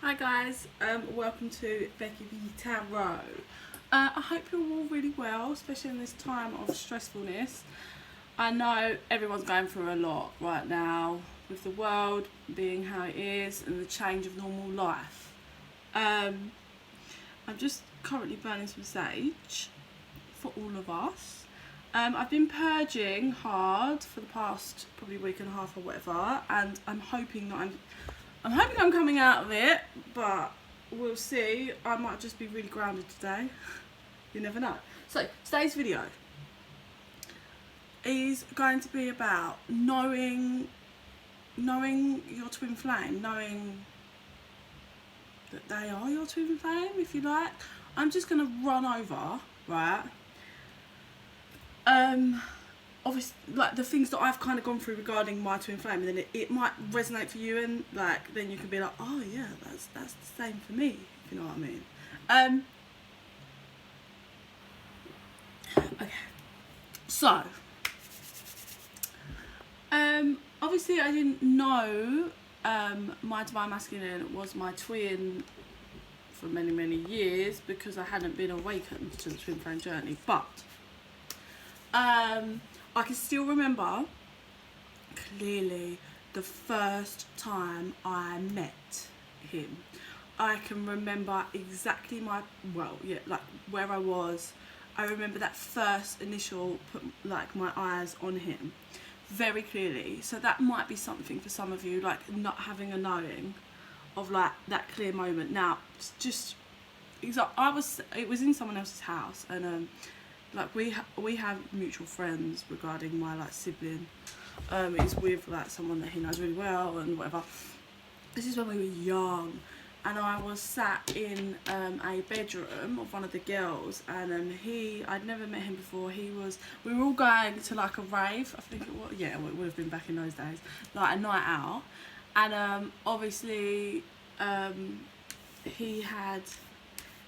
Hi guys, welcome to Becky B Tarot. I hope you're all really well, especially in this time of stressfulness. I know everyone's going through a lot right now with the world being how it is and the change of normal life. I'm just currently burning some sage for all of us. I've been purging hard for the past probably week and a half or whatever, and I'm hoping I'm coming out of it, but we'll see. I might just be really grounded today. You never know. So today's video is going to be about knowing your twin flame, knowing that they are your twin flame, if you like. I'm just gonna run over, right? Obviously, like the things that I've kind of gone through regarding my twin flame, and then it might resonate for you, and like then you can be like, oh yeah, that's the same for me, if you know what I mean. Okay, so obviously I didn't know my divine masculine was my twin for many years because I hadn't been awakened to the twin flame journey, but I can still remember clearly the first time I met him. I can remember exactly like where I was. I remember that first initial put like my eyes on him very clearly. So that might be something for some of you, like not having a knowing of like that clear moment. Now, just because it was in someone else's house, and like we have mutual friends regarding my like sibling. It's with like someone that he knows really well and whatever. This is when we were young, and I was sat in a bedroom of one of the girls, and I'd never met him before. We were all going to like a rave, I think it was. Yeah, it would have been back in those days, like a night out, and obviously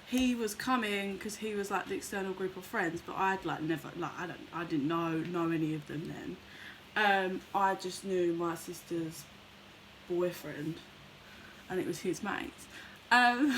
he was coming because he was like the external group of friends, but I'd like never like I didn't know any of them then. I just knew my sister's boyfriend, and it was his mate. And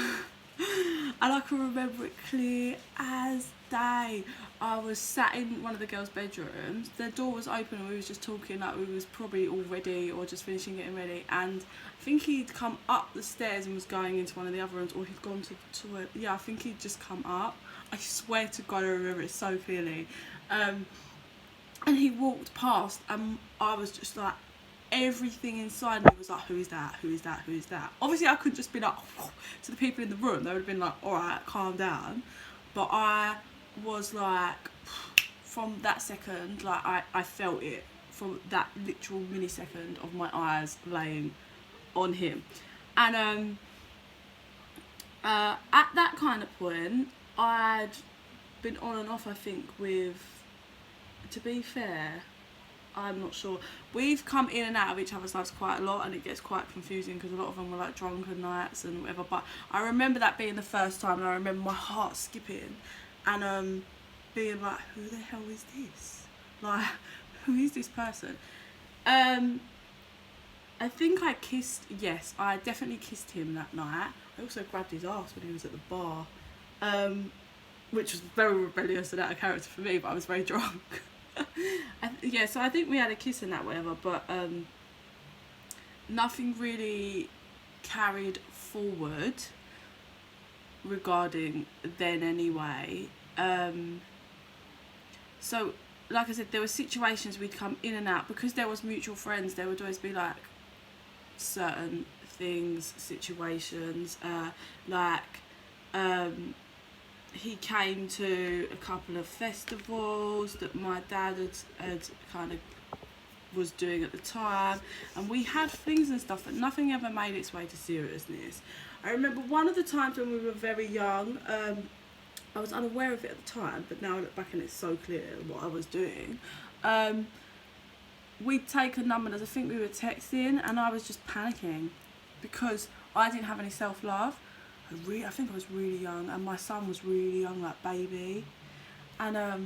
I can remember it clear as day. I was sat in one of the girls' bedrooms. The door was open and we was just talking, like we was probably all ready or just finishing getting ready. And I think he'd come up the stairs and was going into one of the other rooms, or he'd gone to it. Yeah, I think he'd just come up. I swear to God, I remember it so clearly. And he walked past, and I was just like, everything inside me was like, who is that? Who is that? Who is that? Obviously, I couldn't just be like to the people in the room. They would have been like, all right, calm down. But I was like, from that second, like I felt it from that literal millisecond of my eyes laying on him. And at that kind of point, I'd been on and off, I think, with, to be fair, I'm not sure. We've come in and out of each other's lives quite a lot, and it gets quite confusing because a lot of them were like drunken nights and whatever. But I remember that being the first time, and I remember my heart skipping and being like, who the hell is this? Like, who is this person? I think I definitely kissed him that night. I also grabbed his ass when he was at the bar, which was very rebellious and out of character for me, but I was very drunk. Yeah, so I think we had a kiss and that, whatever, but nothing really carried forward regarding then anyway. So like I said, there were situations we'd come in and out because there was mutual friends. There would always be like certain things, situations, he came to a couple of festivals that my dad had kind of was doing at the time, and we had things and stuff, but nothing ever made its way to seriousness. I remember one of the times when we were very young, I was unaware of it at the time, but now I look back and it's so clear what I was doing. We'd taken numbers, I think we were texting, and I was just panicking because I didn't have any self-love. I think I was really young, and my son was really young, like baby. And I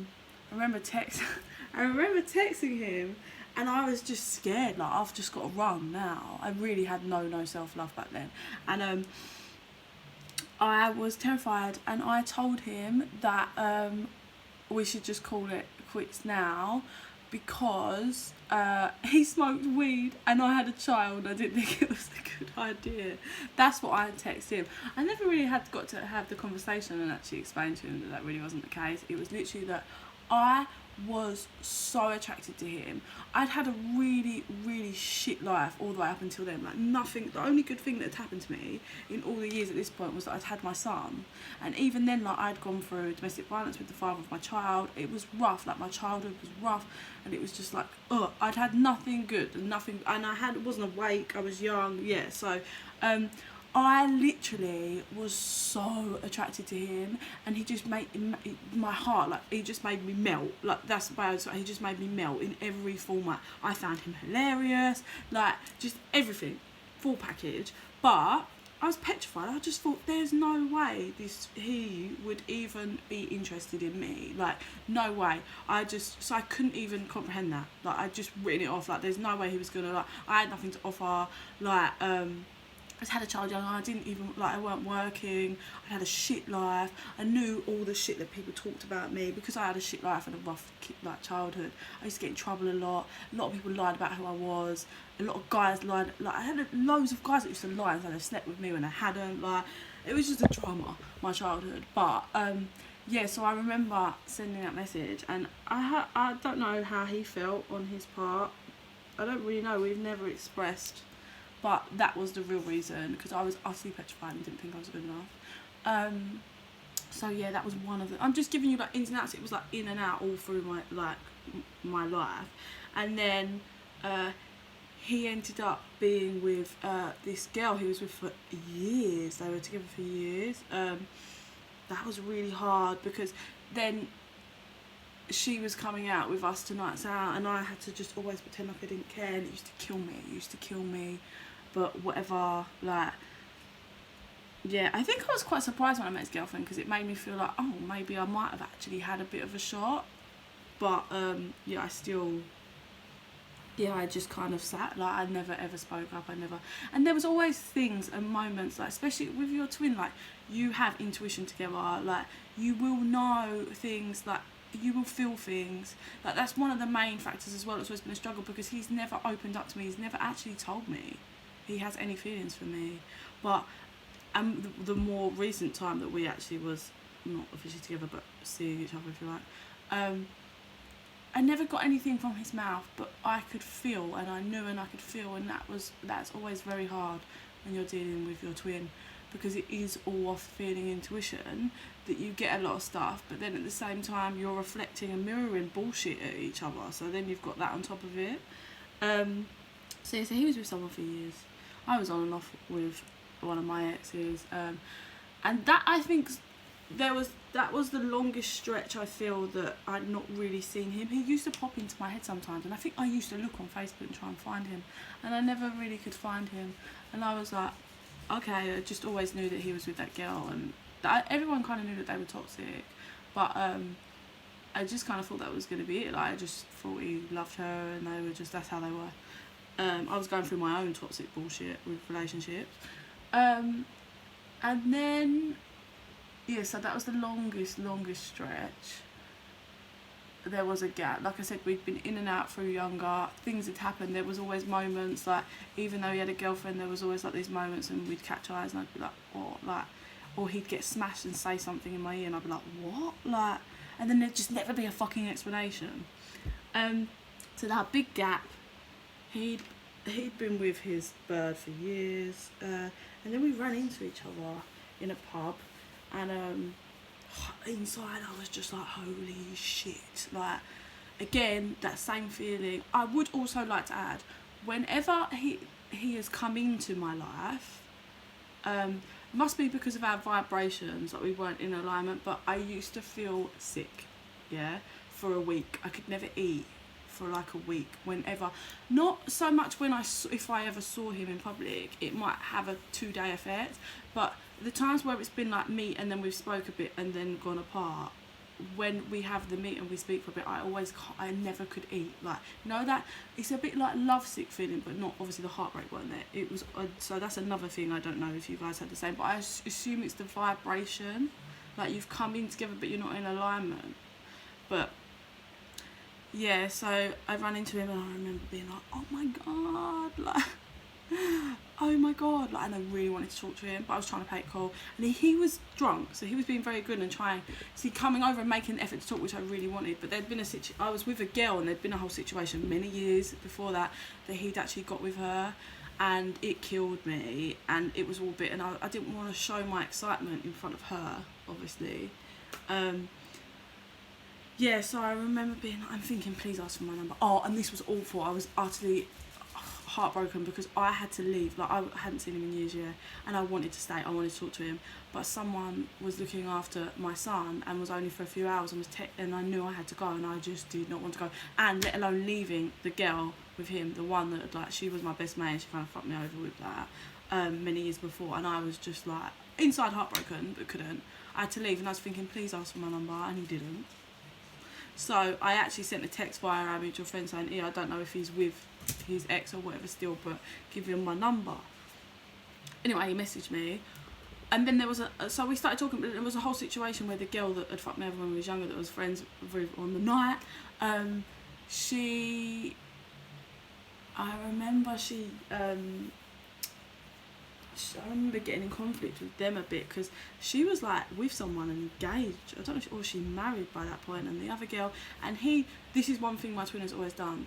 remember texting him, And I was just scared, like, I've just got to run now. I really had no self-love back then. And I was terrified, and I told him that we should just call it quits now, because he smoked weed and I had a child. I didn't think it was a good idea. That's what I had texted him. I never really got to have the conversation and actually explain to him that that really wasn't the case. It was literally that I was so attracted to him. I'd had a really shit life all the way up until then. Like, nothing, the only good thing that had happened to me in all the years at this point was that I'd had my son. And even then, like, I'd gone through domestic violence with the father of my child. It was rough, like, my childhood was rough, and it was just like, I'd had nothing good and nothing, and wasn't awake, I was young, yeah. So I literally was so attracted to him, and he just made my heart, like, he just made me melt. Like, that's bad. He just made me melt in every format. I found him hilarious, like, just everything, full package. But I was petrified. I just thought, there's no way he would even be interested in me. Like, no way. So I couldn't even comprehend that. Like, I just written it off. Like, there's no way he was gonna, like, I had nothing to offer. Like, I had a child young, I didn't even, like, I weren't working, I had a shit life, I knew all the shit that people talked about me, because I had a shit life and a rough, like, childhood. I used to get in trouble a lot of people lied about who I was, a lot of guys lied, like, I had loads of guys that used to lie and say they slept with me when they hadn't, like, it was just a drama, my childhood. But, yeah, so I remember sending that message, and I don't know how he felt on his part. I don't really know, we've never expressed. But that was the real reason, because I was utterly petrified and didn't think I was good enough. So yeah, that was one of the. I'm just giving you, like, ins and outs. It was like in and out all through my life, and then he ended up being with this girl he was with for years. They were together for years. That was really hard, because then she was coming out with us to nights out, and I had to just always pretend like I didn't care, and it used to kill me. But whatever, like, yeah, I think I was quite surprised when I met his girlfriend, because it made me feel like, oh, maybe I might have actually had a bit of a shot. But yeah, I just kind of sat, like, I never ever spoke up. And there was always things and moments, like, especially with your twin, like, you have intuition together, like, you will know things, like, you will feel things. Like, that's one of the main factors as well. It's always been a struggle, because he's never opened up to me. He's never actually told me he has any feelings for me. But the more recent time that we actually was not officially together, but seeing each other, if you like, I never got anything from his mouth, but I could feel, and I knew, and I could feel, and that's always very hard when you're dealing with your twin, because it is all off feeling, intuition, that you get a lot of stuff, but then at the same time you're reflecting and mirroring bullshit at each other, so then you've got that on top of it. So he was with someone for years. I was on and off with one of my exes, and that, I think, that was the longest stretch I feel that I'd not really seen him. He used to pop into my head sometimes, and I think I used to look on Facebook and try and find him, and I never really could find him. And I was like, okay, I just always knew that he was with that girl, and everyone kind of knew that they were toxic, but I just kind of thought that was going to be it. Like, I just thought he loved her, and that's how they were. I was going through my own toxic bullshit with relationships, and then yeah, so that was the longest stretch. There was a gap. Like I said, we'd been in and out through younger. Things had happened. There was always moments, like, even though he had a girlfriend, there was always, like, these moments, and we'd catch eyes, and I'd be like, what, like, or he'd get smashed and say something in my ear, and I'd be like, what, like, and then there'd just never be a fucking explanation. So that big gap. He'd been with his bird for years, and then we ran into each other in a pub, and inside I was just like, holy shit. Like, again, that same feeling. I would also like to add, whenever he has come into my life, must be because of our vibrations, like, we weren't in alignment, but I used to feel sick, yeah, for a week. I could never eat for like a week, whenever, not so much if I ever saw him in public, it might have a 2-day effect, but the times where it's been like meet and then we've spoke a bit and then gone apart, when we have the meet and we speak for a bit, I never could eat. Like, you know, that it's a bit like lovesick feeling, but not obviously the heartbreak one there. It was, so that's another thing. I don't know if you guys had the same, but I assume it's the vibration. Like, you've come in together, but you're not in alignment. But yeah, so I ran into him and I remember being like, oh my God, like, oh my God, like, and I really wanted to talk to him, but I was trying to play it cool. And he was drunk, so he was being very good and trying, see, coming over and making an effort to talk, which I really wanted. But there'd been I was with a girl, and there'd been a whole situation many years before that he'd actually got with her, and it killed me, and it was all a bit, and I didn't want to show my excitement in front of her, obviously. Yeah, so I remember I'm thinking, please ask for my number. Oh, and this was awful. I was utterly heartbroken because I had to leave. Like, I hadn't seen him in years, yeah, and I wanted to stay. I wanted to talk to him, but someone was looking after my son and was only for a few hours, and and I knew I had to go, and I just did not want to go. And let alone leaving the girl with him, the one that, like, she was my best mate. She kind of fucked me over with that many years before, and I was just like inside heartbroken, but couldn't. I had to leave, and I was thinking, please ask for my number, and he didn't. So I actually sent a text via our mutual friend saying, yeah, I don't know if he's with his ex or whatever still, but give him my number. Anyway, he messaged me, and then there was so we started talking, but there was a whole situation where the girl that had fucked me over when we was younger, that was friends with on the night, I remember getting in conflict with them a bit, because she was like with someone and engaged. I don't know if or she married by that point, and the other girl, and this is one thing my twin has always done,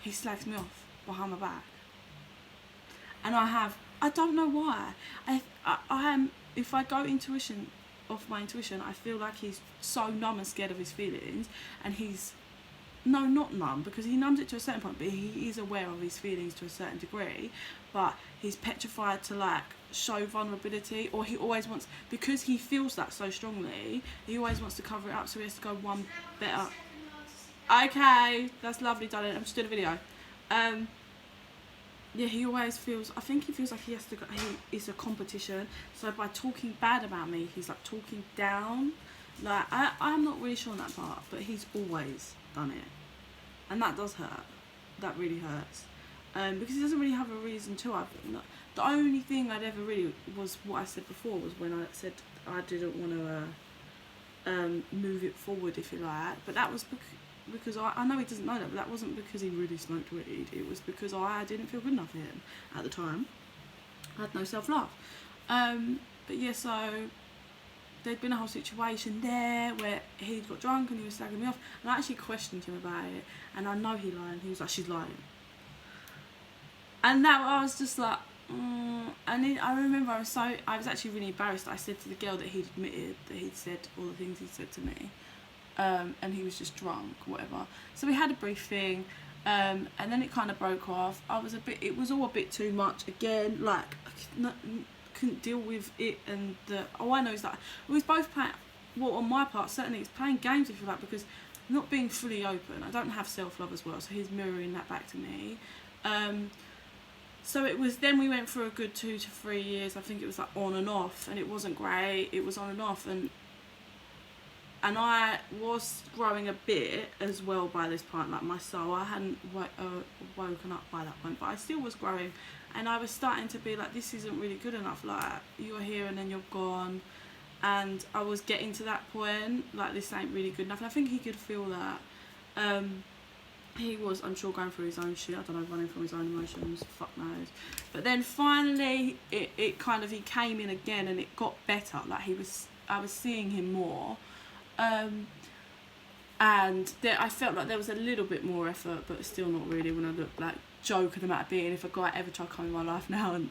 he slags me off behind my back. And I don't know why. I am, if I go off my intuition, I feel like he's so numb and scared of his feelings, and no, not numb, because he numbs it to a certain point, but he is aware of his feelings to a certain degree, but he's petrified to, like, show vulnerability, or he always wants, because he feels that so strongly, he always wants to cover it up, so he has to go one better. Okay, that's lovely, darling. I'm just doing a video. Yeah, he always feels, I think he feels like he has to go, it's a competition, so by talking bad about me, he's like talking down. Like, I'm not really sure on that part, but he's always done it, and that does hurt. That really hurts, because he doesn't really have a reason to. The only thing I'd ever really was what I said before, was when I said I didn't want to move it forward, if you like, but that was because I know he doesn't know that, but that wasn't because he really smoked weed. It was because I didn't feel good enough for him at the time. I had no self-love. But yeah, so there'd been a whole situation there where he got drunk and he was slagging me off, and I actually questioned him about it, and I know he lied. He was like, she's lying. And now I was just like, and then I remember I was actually really embarrassed. I said to the girl that he'd admitted that he'd said all the things he'd said to me, and he was just drunk, whatever. So we had a brief thing, and then it kind of broke off. It was all a bit too much again, like, couldn't deal with it, and all I know is that we was both playing, well, on my part certainly it's playing games, if you like, because not being fully open. I don't have self-love as well, so he's mirroring that back to me. So it was, then we went for a good 2 to 3 years. I think it was like on and off, and it wasn't great. It was on and off, and I was growing a bit as well by this point, like my soul. I hadn't woken up by that point, but I still was growing, and I was starting to be like, this isn't really good enough. Like, you're here and then you're gone, and I was getting to that point, like, this ain't really good enough. And I think he could feel that. He was, I'm sure, going through his own shit. I don't know, running from his own emotions. Fuck knows. But then finally, it kind of, he came in again, and it got better. Like, I was seeing him more. And I felt like there was a little bit more effort, but still not really, when I look like joking about being, if a guy ever tried to come in my life now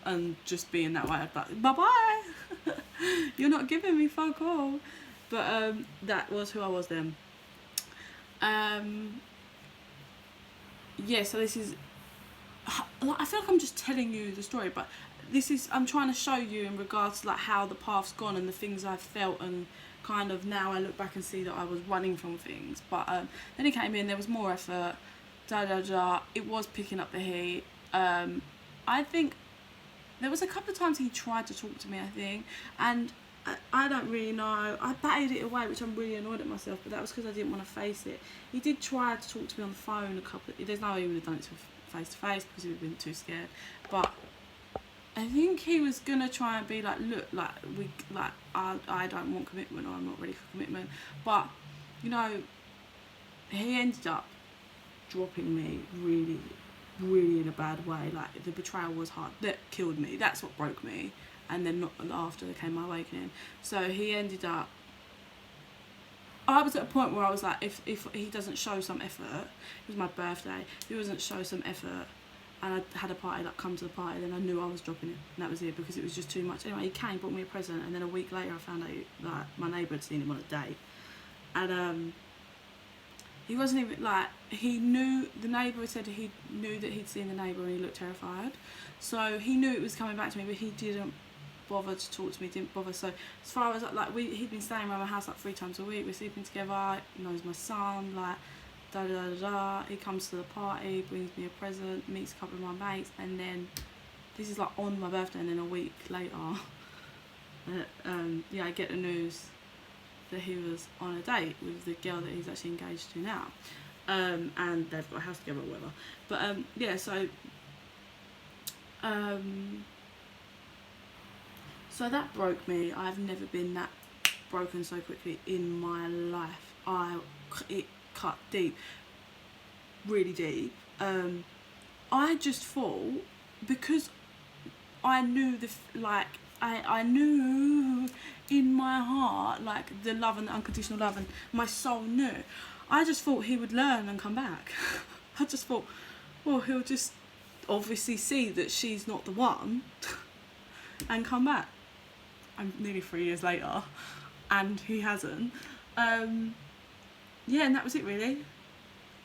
and just being that way, I'd be like, bye-bye. You're not giving me fuck all. But that was who I was then. Yeah, so this is, I feel like I'm just telling you the story, but this is, I'm trying to show you in regards to, like, how the path's gone and the things I've felt, and kind of now I look back and see that I was running from things. But then he came in, there was more effort, it was picking up the heat. I think there was a couple of times he tried to talk to me, I think, and I don't really know. I batted it away, which I'm really annoyed at myself, but that was because I didn't want to face it. He did try to talk to me on the phone there's no way he would have done it face to face because he would have been too scared. But I think he was gonna try and be like, look, like I don't want commitment, or I'm not ready for commitment. But you know, he ended up dropping me really, really in a bad way. Like, the betrayal was hard. That killed me. That's what broke me. And then not after there came my awakening. So he ended up, I was at a point where I was like, if he doesn't show some effort, it was my birthday, if he doesn't show some effort, and I had a party, like, come to the party, then I knew I was dropping it. And that was it, because it was just too much. Anyway, he came, bought me a present, and then a week later I found out, like, my neighbour had seen him on a date. And he wasn't even, like, he knew, the neighbour said he knew that he'd seen the neighbour and he looked terrified. So he knew it was coming back to me, but he didn't bother to talk to me, didn't bother. So as far as, like, he'd been staying around my house like 3 times a week, we're sleeping together, he knows my son, like, da da da da. He comes to the party, brings me a present, meets a couple of my mates, and then this is like on my birthday, and then a week later, yeah, I get the news that he was on a date with the girl that he's actually engaged to now, and they've got a house together or whatever. But yeah, so that broke me. I've never been that broken so quickly in my life. It cut deep, really deep. I just thought, because I knew I knew in my heart, like, the love and the unconditional love, and my soul knew. I just thought he would learn and come back. I just thought, well, he'll just obviously see that she's not the one and come back. I'm nearly 3 years later, and he hasn't. Yeah, and that was it, really.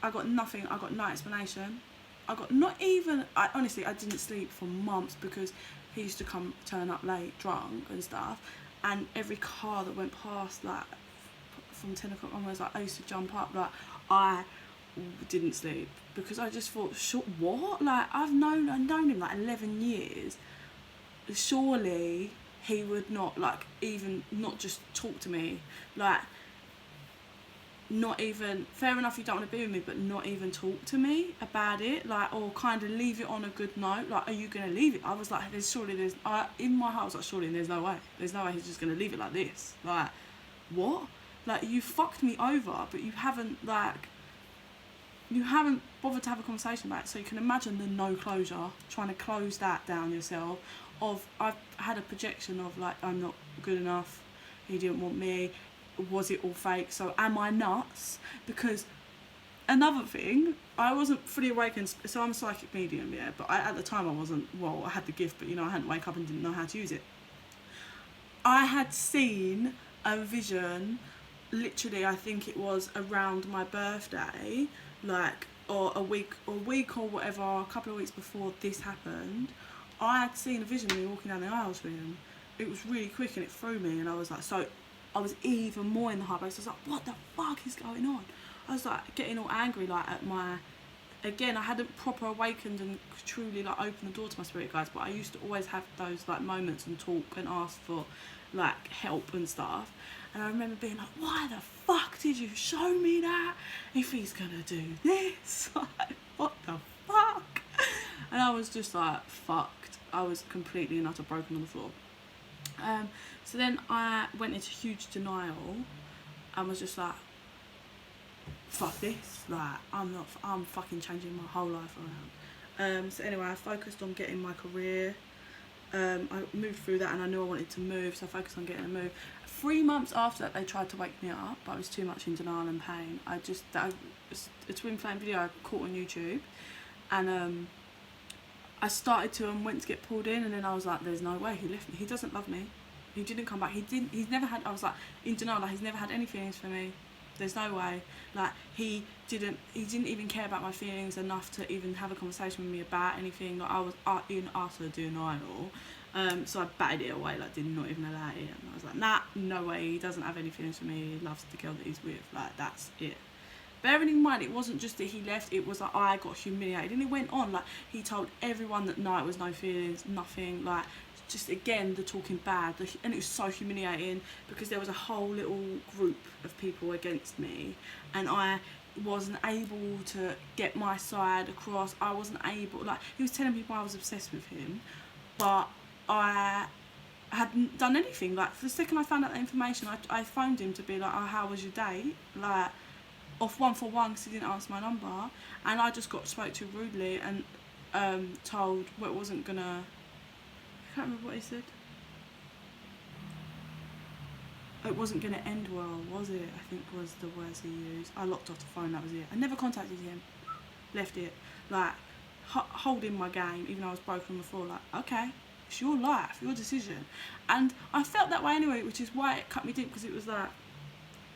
I got nothing. I got no explanation. I got not even. Honestly, I didn't sleep for months because he used to turn up late, drunk and stuff. And every car that went past, like, from 10 o'clock onwards, like, I used to jump up. Like, I didn't sleep because I just thought, what? Like, I've known him like 11 years. Surely he would not, like, even not just talk to me, like, not even, fair enough, you don't want to be with me, but not even talk to me about it, like, or kind of leave it on a good note. Like, are you going to leave it? I was like, in my heart I was like, surely there's no way he's just going to leave it like this. Like, what? Like, you fucked me over, but you haven't bothered to have a conversation about it. So you can imagine the no closure, trying to close that down yourself. I've had a projection of, like, I'm not good enough, he didn't want me, was it all fake? So am I nuts? Because another thing, I wasn't fully awakened, so I'm a psychic medium, yeah, but at the time I wasn't, well, I had the gift, but, you know, I hadn't wake up and didn't know how to use it. I had seen a vision, literally, I think it was around my birthday, like, or a week or whatever, a couple of weeks before this happened. I had seen a vision of me walking down the aisles with him. It was really quick and it threw me, and I was like, so I was even more in the heart place. I was like, what the fuck is going on? I was like getting all angry, like, at again, I hadn't proper awakened and truly, like, opened the door to my spirit guides, but I used to always have those, like, moments and talk and ask for, like, help and stuff. And I remember being like, why the fuck did you show me that? If he's gonna do this, like, what the fuck? And I was just like, fucked. I was completely and utter broken on the floor. So then I went into huge denial and was just like, fuck this, like, I'm fucking changing my whole life around. So anyway, I focused on getting my career. I moved through that, and I knew I wanted to move, so I focused on getting a move. 3 months after that, they tried to wake me up, but I was too much in denial and pain. A twin flame video I caught on YouTube, and I started to and went to get pulled in, and then I was like, there's no way, he left me. He doesn't love me. He didn't come back. He's never had, I was like, in denial, like, he's never had any feelings for me. There's no way. Like, he didn't even care about my feelings enough to even have a conversation with me about anything. Like, I was in utter denial. So I batted it away, like, did not even allow it. And I was like, nah, no way, he doesn't have any feelings for me. He loves the girl that he's with. Like, that's it. Bearing in mind, it wasn't just that he left, it was like I got humiliated. And it went on, like, he told everyone that no, it was no feelings, nothing, like, just again the talking bad, and it was so humiliating because there was a whole little group of people against me, and I wasn't able to get my side across. I wasn't able, like, he was telling people I was obsessed with him, but I hadn't done anything. Like, the second I found out that information, I phoned him to be like, oh, how was your date? Like, off 141 because he didn't answer my number, and I just got spoke to rudely and told what wasn't gonna, I can't remember what he said. It wasn't going to end well, was it? I think was the words he used. I locked off the phone, that was it. I never contacted him. Left it. Like, holding my game, even though I was broken on the floor. Like, okay, it's your life, your decision. And I felt that way anyway, which is why it cut me deep, because it was like,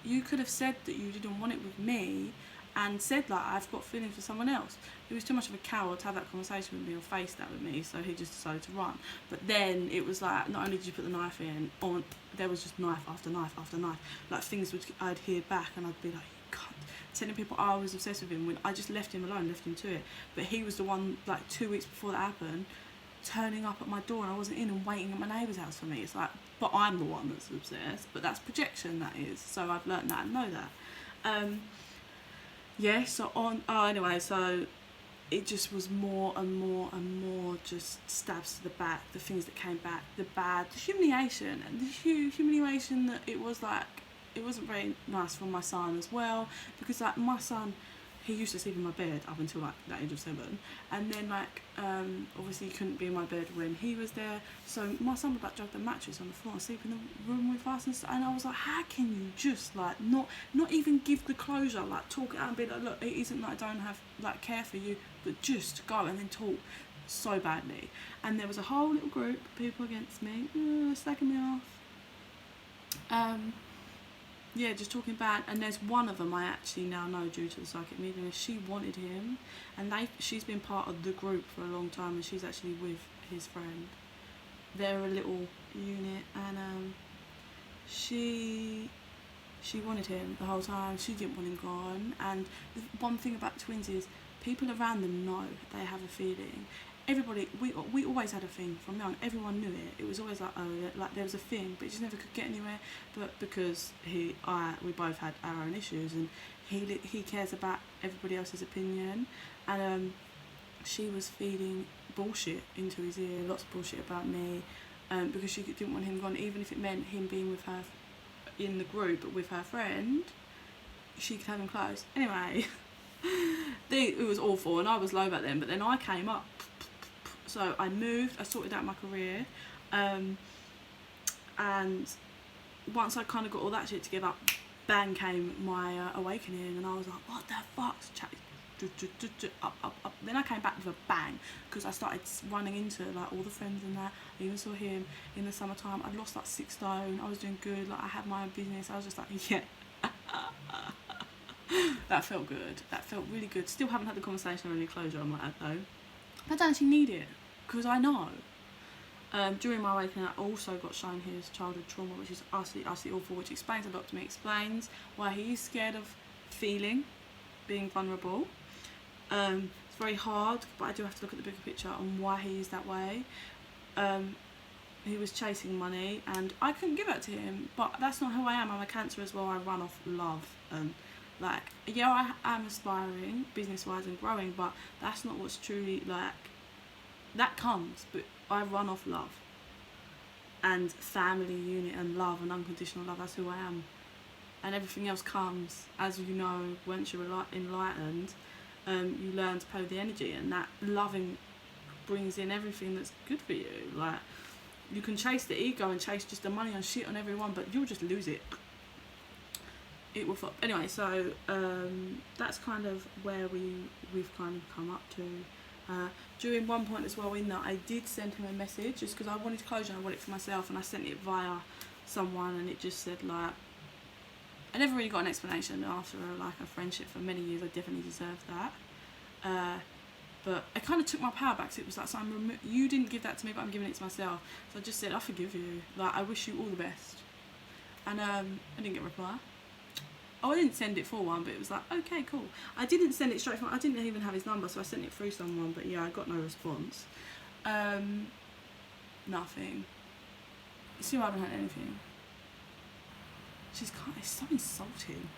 you could have said that you didn't want it with me, and said, like, I've got feelings for someone else. He was too much of a coward to have that conversation with me or face that with me, so he just decided to run. But then it was like, not only did you put the knife in, there was just knife after knife after knife. Like, things I'd hear back, and I'd be like, you can't. Telling people I was obsessed with him when I just left him alone, left him to it. But he was the one, like, 2 weeks before that happened, turning up at my door, and I wasn't in, and waiting at my neighbour's house for me. It's like, but I'm the one that's obsessed. But that's projection, that is. So I've learnt that and know that. Yeah, so anyway, so it just was more and more and more just stabs to the back, the things that came back, the humiliation, and the humiliation that it was like, it wasn't very nice for my son as well, because like my son, he used to sleep in my bed up until like the age of 7, and then like obviously he couldn't be in my bed when he was there, so my son would like drag the mattress on the floor and sleep in the room with us, and I was like, how can you just like not even give the closure, like talk it out and be like, look, it isn't that I don't have like care for you, but just go, and then talk so badly. And there was a whole little group of people against me, slacking me off. Yeah, just talking bad. And there's one of them I actually now know due to the psychic medium. She wanted him, and she's been part of the group for a long time, and she's actually with his friend. They're a little unit, and she wanted him the whole time. She didn't want him gone. And the one thing about twins is people around them know they have a feeling. Everybody, we always had a thing from young. Everyone knew it. It was always like, oh, like there was a thing, but it just never could get anywhere. But because we both had our own issues, and he cares about everybody else's opinion, and she was feeding bullshit into his ear, lots of bullshit about me, because she didn't want him gone, even if it meant him being with her in the group, but with her friend, she could have him close. Anyway, it was awful, and I was low back then. But then I came up. So I moved, I sorted out my career, and once I kind of got all that shit together, bang came my awakening, and I was like, what the fuck? Up. Then I came back with a bang, because I started running into like all the friends and that. I even saw him in the summertime. I'd lost like 6 stone, I was doing good, like I had my own business. I was just like, yeah. That felt good, that felt really good. Still haven't had the conversation or any closure on that though. I don't actually need it, because I know. During my awakening, I also got shown his childhood trauma, which is utterly awful, which explains a lot to me. Explains why he is scared of being vulnerable. It's very hard, but I do have to look at the bigger picture on why he is that way. He was chasing money, and I couldn't give it to him, but that's not who I am. I'm a Cancer as well. I run off love, and like, yeah, I am aspiring business-wise and growing, but that's not what's truly like. That comes, but I run off love and family unit and love and unconditional love. That's who I am, and everything else comes, as you know, once you're enlightened. You learn to play with the energy, and that loving brings in everything that's good for you. Like, you can chase the ego and chase just the money and shit on everyone, but you'll just lose it. It will flop. Anyway, so that's kind of where we've kind of come up to. During one point as well in that, I did send him a message just because I wanted closure, I wanted it for myself, and I sent it via someone, and it just said like, I never really got an explanation. After like a friendship for many years, I definitely deserved that. But I kind of took my power back. So it was like, you didn't give that to me, but I'm giving it to myself. So I just said, I forgive you. Like, I wish you all the best. And I didn't get a reply. Oh, I didn't send it for one, but it was like, okay, cool. I didn't send it straight from, I didn't even have his number, so I sent it through someone, but yeah, I got no response. nothing. You see, I haven't had anything. It's so insulting,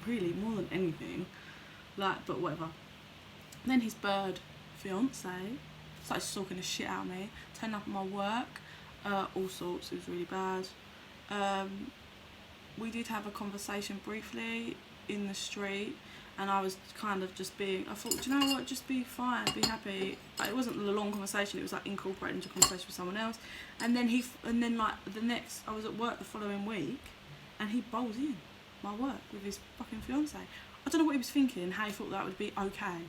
really, more than anything. Like, but whatever. Then his bird fiance started stalking the shit out of me, turning up at my work, all sorts. It was really bad. We did have a conversation briefly in the street, and I was kind of just being, I thought, do you know what, just be fine, be happy. It wasn't a long conversation, it was like incorporated into a conversation with someone else. And then like I was at work the following week, and he bowls in my work with his fucking fiance. I don't know what he was thinking, how he thought that would be okay.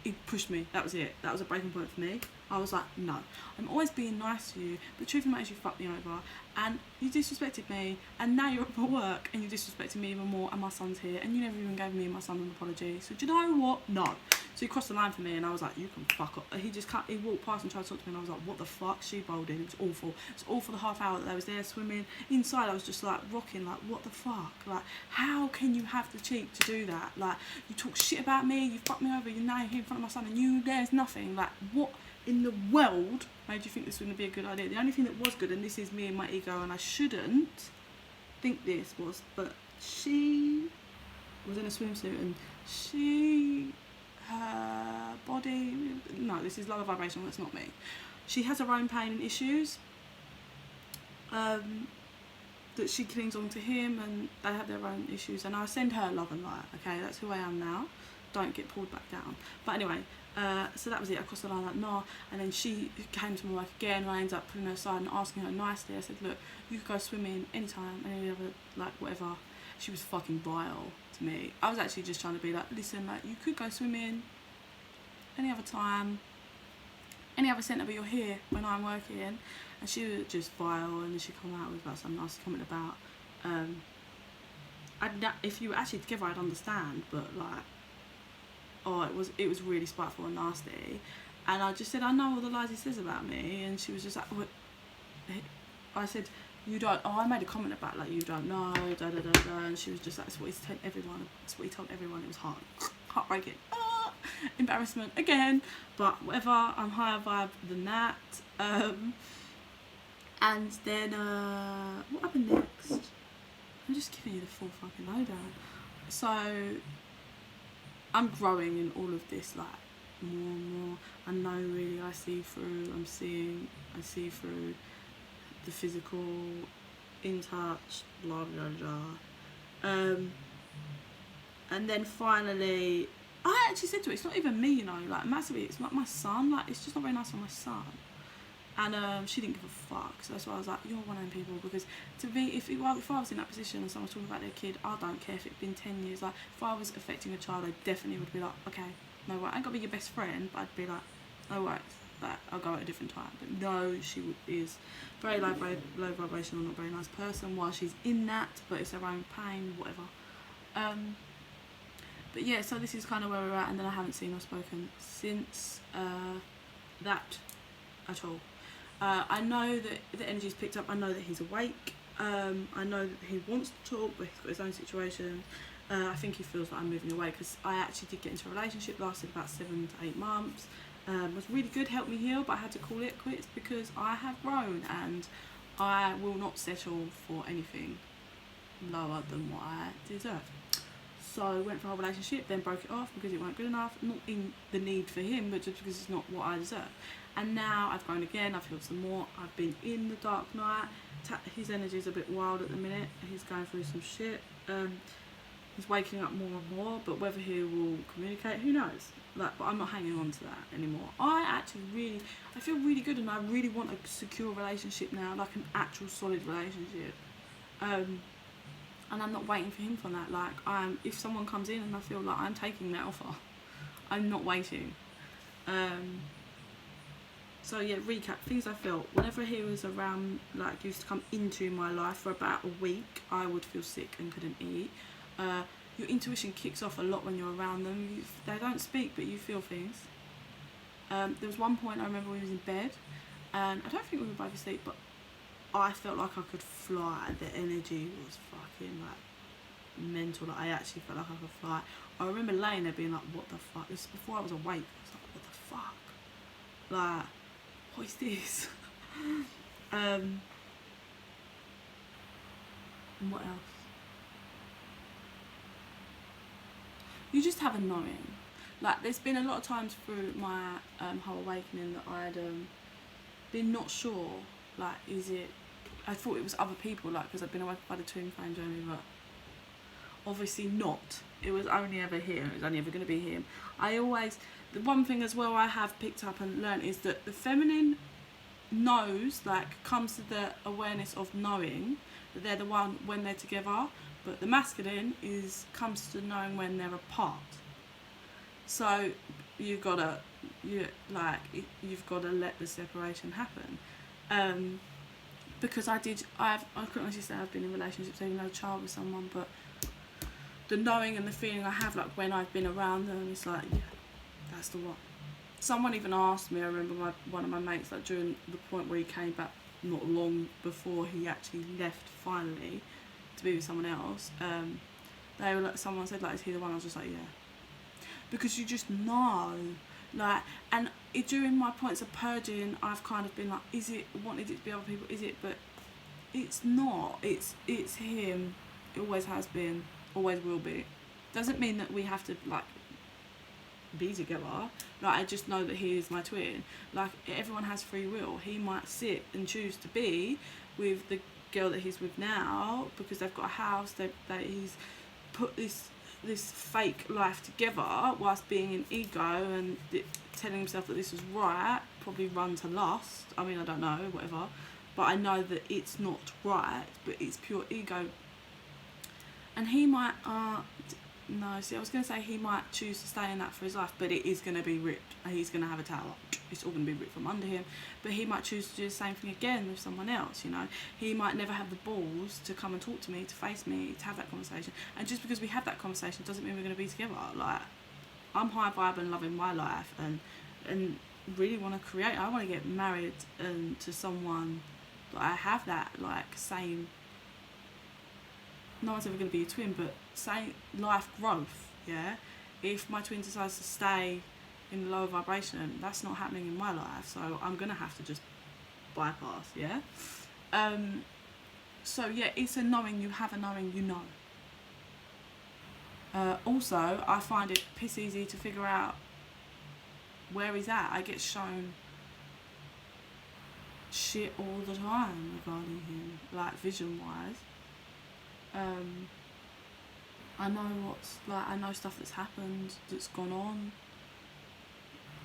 He pushed me, that was it. That was a breaking point for me. I was like, no. I'm always being nice to you, but the truth of the matter is you fucked me over, and you disrespected me, and now you're at my work, and you disrespected me even more, and my son's here, and you never even gave me and my son an apology. So do you know what? No. So he crossed the line for me, and I was like, you can fuck up. He walked past and tried to talk to me, and I was like, what the fuck? She bowled in. It was awful. It was awful the half hour that I was there swimming. Inside, I was just like rocking, like, what the fuck? Like, how can you have the cheek to do that? Like, you talk shit about me, you fucked me over, you're now here in front of my son, and there's nothing. Like, what in the world made you think this was going to be a good idea? The only thing that was good, and this is me and my ego, and I shouldn't think this was, but she was in a swimsuit, and her body, no, this is lower vibration, that's not me. She has her own pain and issues, that she clings on to him, and they have their own issues, and I send her love and light, okay? That's who I am now. Don't get pulled back down. But anyway, so that was it. I crossed the line like, nah. And then she came to my work again, and I ended up putting her aside and asking her nicely. I said, look, you could go swimming anytime, any other, like, whatever. She was fucking vile to me. I was actually just trying to be like, listen, like, you could go swimming any other time, any other centre, but you're here when I'm working. And she was just vile, and then she come out with like some nasty comment about, if you were actually together, I'd understand, but like, oh, it was really spiteful and nasty. And I just said, I know all the lies he says about me. And she was just like, what? I said, you don't, oh, I made a comment about, like, you don't know, da da da da. And she was just like, that's what he told everyone. That's what he told everyone. It was heartbreaking. Embarrassment again. But whatever, I'm higher vibe than that. And then, what happened next? I'm just giving you the full fucking lowdown. So, I'm growing in all of this, like, more and more. I know, really, I see through, I see through the physical, in touch, blah, blah, blah. And then finally, I actually said to her, it's not even me, you know, like, massively, it's not my son, like, it's just not very nice for my son. And she didn't give a fuck, so that's why I was like, you're one of them people, because to me, if I was in that position and someone was talking about their kid, I don't care if it'd been 10 years, like, if I was affecting a child, I definitely would be like, okay, no worries, I ain't gotta be your best friend, but I'd be like, no worries, like, I'll go at a different time. But no, she is very low vibrational, not a very nice person while she's in that, but it's her own pain, whatever. But yeah, so this is kind of where we're at, and then I haven't seen or spoken since that at all. I know that the energy's picked up. I know that he's awake. I know that he wants to talk, but he's got his own situation. I think he feels like I'm moving away, because I actually did get into a relationship, lasted about 7 to 8 months. Was really good, helped me heal, but I had to call it quits because I have grown, and I will not settle for anything lower than what I deserve. So I went for a relationship, then broke it off because it weren't good enough, not in the need for him, but just because it's not what I deserve. And now I've grown again, I've healed some more, I've been in the dark night. His energy is a bit wild at the minute, he's going through some shit. He's waking up more and more, but whether he will communicate, who knows? Like, but I'm not hanging on to that anymore. I feel really good, and I really want a secure relationship now, like an actual solid relationship. And I'm not waiting for him for that. Like, if someone comes in and I feel like I'm taking that offer, I'm not waiting. So yeah, recap, things I felt. Whenever he was around, like, used to come into my life for about a week, I would feel sick and couldn't eat. Your intuition kicks off a lot when you're around them. They don't speak, but you feel things. There was one point I remember we was in bed, and I don't think we were both asleep, but I felt like I could fly. The energy was fucking, like, mental. Like, I actually felt like I could fly. I remember laying there being like, what the fuck? This is before I was awake. I was like, what the fuck? Like, what is this? What else? You just have a knowing. Like, there's been a lot of times through my whole awakening that I'd been not sure, like, is it, I thought it was other people, like, because I've been awakened by the twin flame journey, but obviously not. It was only ever him. It was only ever going to be him. The one thing as well I have picked up and learned is that the feminine knows, like, comes to the awareness of knowing that they're the one when they're together, but the masculine comes to knowing when they're apart. So you've got to let the separation happen. Because I couldn't honestly say I've been in relationships, even though a child with someone, but the knowing and the feeling I have, like, when I've been around them, it's like, yeah, that's the one. Someone even asked me, I remember one of my mates, like, during the point where he came back not long before he actually left finally to be with someone else, they were like, someone said, like, is he the one? I was just like, yeah. Because you just know, like, and during my points of purging, I've kind of been like, wanted it to be other people, is it? But it's not. It's him. It always has been, always will be. Doesn't mean that we have to, like, be together. Like, I just know that he is my twin. Like, everyone has free will. He might sit and choose to be with the girl that he's with now because they've got a house, that he's put this fake life together whilst being in ego and telling himself that this is right, probably run to lust. I mean, I don't know, whatever, but I know that it's not right, but it's pure ego. And he might I was going to say he might choose to stay in that for his life, but it is going to be ripped. He's going to have a tower. It's all going to be ripped from under him. But he might choose to do the same thing again with someone else, you know. He might never have the balls to come and talk to me, to face me, to have that conversation. And just because we have that conversation doesn't mean we're going to be together. Like, I'm high vibe and loving my life and really want to create. I want to get married to someone that I have that, like, same. No one's ever going to be a twin, but say life growth, yeah? If my twin decides to stay in the lower vibration, that's not happening in my life, so I'm going to have to just bypass, yeah? So, yeah, it's a knowing. You have a knowing, you know. Also, I find it piss easy to figure out where he's at. I get shown shit all the time regarding him, like, vision-wise. I know stuff that's happened, that's gone on,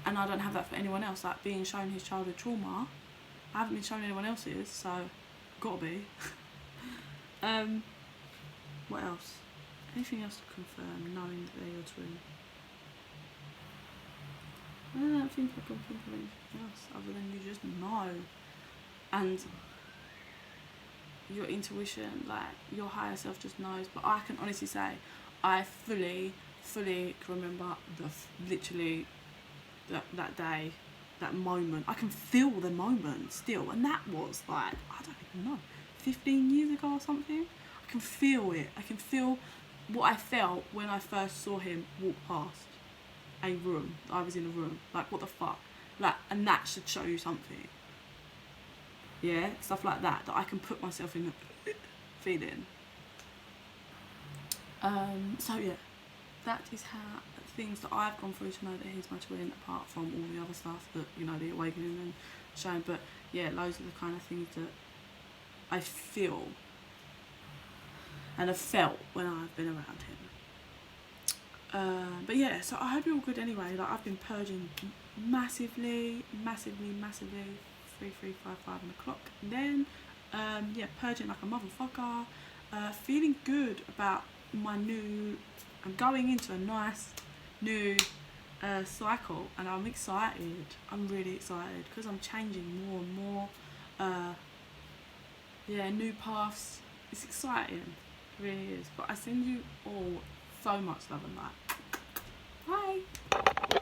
and I don't have that for anyone else. Like, being shown his childhood trauma, I haven't been shown anyone else's, so gotta be. What else? Anything else to confirm, knowing that they're your twin? I don't think I can think of anything else other than you just know, and your intuition, like, your higher self just knows. But I can honestly say I fully can remember literally that day, that moment. I can feel the moment still, and that was like, I don't even know, 15 years ago or something. I can feel it. I can feel what I felt when I first saw him walk past a room. I was in a room, like, what the fuck, like, and that should show you something. Yeah, stuff like that I can put myself in the feeling. So yeah, that is how things that I've gone through to know that he's my twin, apart from all the other stuff that, you know, the awakening and showing. But yeah, those are the kind of things that I feel and have felt when I've been around him. But yeah, so I hope you're all good anyway. Like, I've been purging massively. 3, 5, 5 on the clock. And then, yeah, purging like a motherfucker. Feeling good about I'm going into a nice new cycle, and I'm excited. I'm really excited because I'm changing more and more. Yeah, new paths. It's exciting. It really is. But I send you all so much love and light. Bye.